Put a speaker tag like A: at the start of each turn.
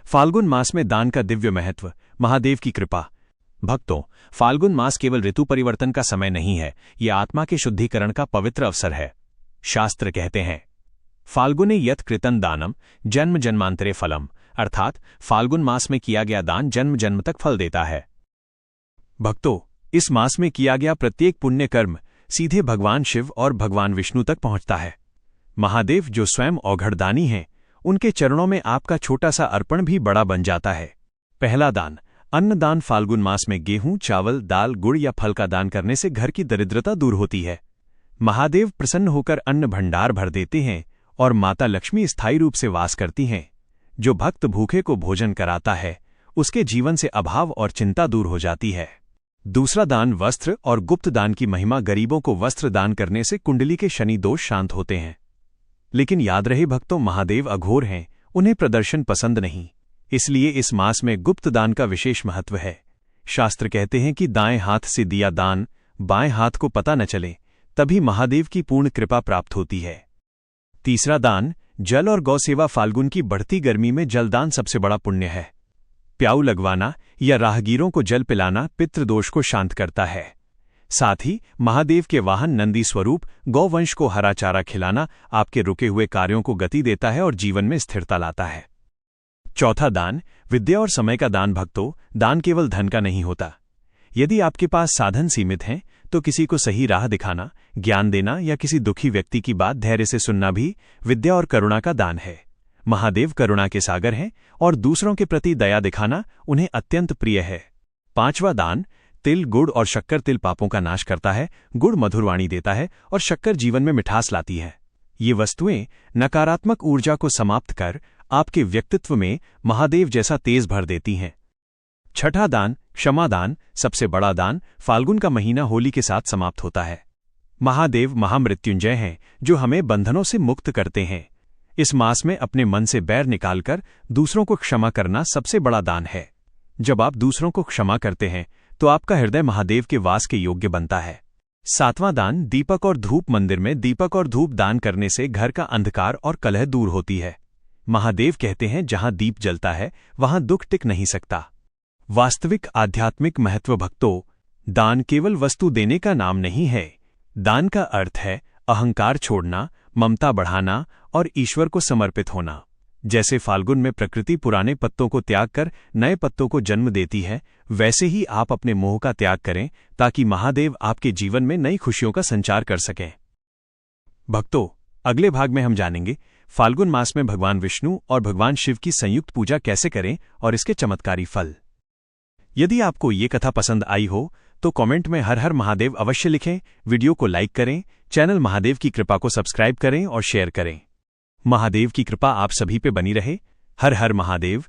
A: फाल्गुन मास में दान का दिव्य महत्व, महादेव की कृपा। भक्तों, फाल्गुन मास केवल ऋतु परिवर्तन का समय नहीं है, यह आत्मा के शुद्धिकरण का पवित्र अवसर है। शास्त्र कहते हैं, फाल्गुने यत् कृतं दानम जन्म जन्मांतरे फलम, अर्थात फाल्गुन मास में किया गया दान जन्म जन्म तक फल देता है। भक्तों, इस मास में किया गया प्रत्येक पुण्य कर्म सीधे भगवान शिव और भगवान विष्णु तक पहुंचता है। महादेव, जो स्वयं औघड़दानी हैं, उनके चरणों में आपका छोटा सा अर्पण भी बड़ा बन जाता है। पहला दान, अन्नदान। फाल्गुन मास में गेहूं, चावल, दाल, गुड़ या फल का दान करने से घर की दरिद्रता दूर होती है। महादेव प्रसन्न होकर अन्न भंडार भर देते हैं और माता लक्ष्मी स्थायी रूप से वास करती हैं। जो भक्त भूखे को भोजन कराता है, उसके जीवन से अभाव और चिंता दूर हो जाती है। दूसरा दान, वस्त्र और गुप्त दान की महिमा। गरीबों को वस्त्र दान करने से कुंडली के शनि दोष शांत होते हैं। लेकिन याद रहे भक्तों, महादेव अघोर हैं, उन्हें प्रदर्शन पसंद नहीं। इसलिए इस मास में गुप्त दान का विशेष महत्व है। शास्त्र कहते हैं कि दाएं हाथ से दिया दान बाएं हाथ को पता न चले, तभी महादेव की पूर्ण कृपा प्राप्त होती है। तीसरा दान, जल और गौ सेवा। फाल्गुन की बढ़ती गर्मी में जलदान सबसे बड़ा पुण्य है। प्याऊ लगवाना या राहगीरों को जल पिलाना पितृदोष को शांत करता है। साथ ही महादेव के वाहन नंदी स्वरूप गौवंश को हरा चारा खिलाना आपके रुके हुए कार्यों को गति देता है और जीवन में स्थिरता लाता है। चौथा दान, विद्या और समय का दान। भक्तों, दान केवल धन का नहीं होता। यदि आपके पास साधन सीमित हैं, तो किसी को सही राह दिखाना, ज्ञान देना या किसी दुखी व्यक्ति की बात धैर्य से सुनना भी विद्या और करुणा का दान है। महादेव करुणा के सागर हैं और दूसरों के प्रति दया दिखाना उन्हें अत्यंत प्रिय है। पांचवा दान, तिल, गुड़ और शक्कर। तिल पापों का नाश करता है, गुड़ मधुरवाणी देता है और शक्कर जीवन में मिठास लाती है। ये वस्तुएं नकारात्मक ऊर्जा को समाप्त कर आपके व्यक्तित्व में महादेव जैसा तेज भर देती हैं। छठा दान, क्षमादान। सबसे बड़ा दान फाल्गुन का महीना होली के साथ समाप्त होता है। महादेव महामृत्युंजय हैं, जो हमें बंधनों से मुक्त करते हैं। इस मास में अपने मन से बैर निकालकर दूसरों को क्षमा करना सबसे बड़ा दान है। जब आप दूसरों को क्षमा करते हैं, तो आपका हृदय महादेव के वास के योग्य बनता है। सातवां दान, दीपक और धूप। मंदिर में दीपक और धूप दान करने से घर का अंधकार और कलह दूर होती है। महादेव कहते हैं, जहां दीप जलता है, वहां दुख टिक नहीं सकता। वास्तविक आध्यात्मिक महत्व। भक्तों, दान केवल वस्तु देने का नाम नहीं है। दान का अर्थ है अहंकार छोड़ना, ममता बढ़ाना और ईश्वर को समर्पित होना। जैसे फाल्गुन में प्रकृति पुराने पत्तों को त्याग कर नए पत्तों को जन्म देती है, वैसे ही आप अपने मोह का त्याग करें, ताकि महादेव आपके जीवन में नई खुशियों का संचार कर सकें। भक्तों, अगले भाग में हम जानेंगे फाल्गुन मास में भगवान विष्णु और भगवान शिव की संयुक्त पूजा कैसे करें और इसके चमत्कारी फल। यदि आपको ये कथा पसंद आई हो, तो कमेंट में हर हर महादेव अवश्य लिखें, वीडियो को लाइक करें, चैनल महादेव की कृपा को सब्सक्राइब करें और शेयर करें। महादेव की कृपा आप सभी पे बनी रहे। हर हर महादेव।